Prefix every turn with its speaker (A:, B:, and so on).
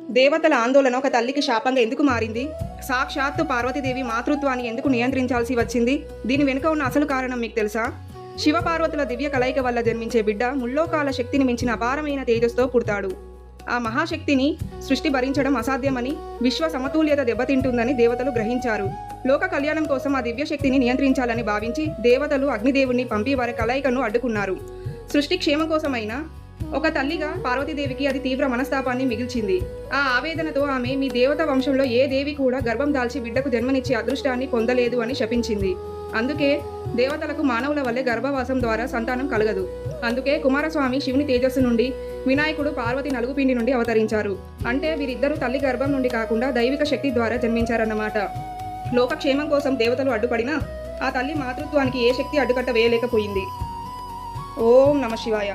A: దేవతల ఆందోళన ఒక తల్లికి శాపంగా ఎందుకు మారింది? సాక్షాత్తు పార్వతీదేవి మాతృత్వాన్ని ఎందుకు నియంత్రించాల్సి వచ్చింది? దీని వెనుక ఉన్న అసలు కారణం మీకు తెలుసా? శివపార్వతుల దివ్య కలయిక వల్ల జన్మించే బిడ్డ ముల్లోకాల శక్తిని మించిన అపారమైన తేజస్తో పుడతాడు. ఆ మహాశక్తిని సృష్టి భరించడం అసాధ్యమని, విశ్వ సమతుల్యత దెబ్బతింటుందని దేవతలు గ్రహించారు. లోక కళ్యాణం కోసం ఆ దివ్య శక్తిని నియంత్రించాలని భావించి దేవతలు అగ్నిదేవుణ్ణి పంపి వారి కలయికను అడ్డుకున్నారు. సృష్టి క్షేమం కోసమైనా ఒక తల్లిగా పార్వతీదేవికి అది తీవ్ర మనస్తాపాన్ని మిగిల్చింది. ఆ ఆవేదనతో ఆమె, మీ దేవత వంశంలో ఏ దేవి కూడా గర్భం దాల్చి బిడ్డకు జన్మనిచ్చే అదృష్టాన్ని పొందలేదు అని శపించింది. అందుకే దేవతలకు మానవుల వల్లే గర్భవాసం ద్వారా సంతానం కలగదు. అందుకే కుమారస్వామి శివుని తేజస్సు నుండి, వినాయకుడు పార్వతి నలుగుపిండి నుండి అవతరించారు. అంటే వీరిద్దరూ తల్లి గర్భం నుండి కాకుండా దైవిక శక్తి ద్వారా జన్మించారన్నమాట. లోకక్షేమం కోసం దేవతలు అడ్డుపడినా ఆ తల్లి మాతృత్వానికి ఏ శక్తి అడ్డుకట్ట వేయలేకపోయింది. ఓం నమ శివాయ.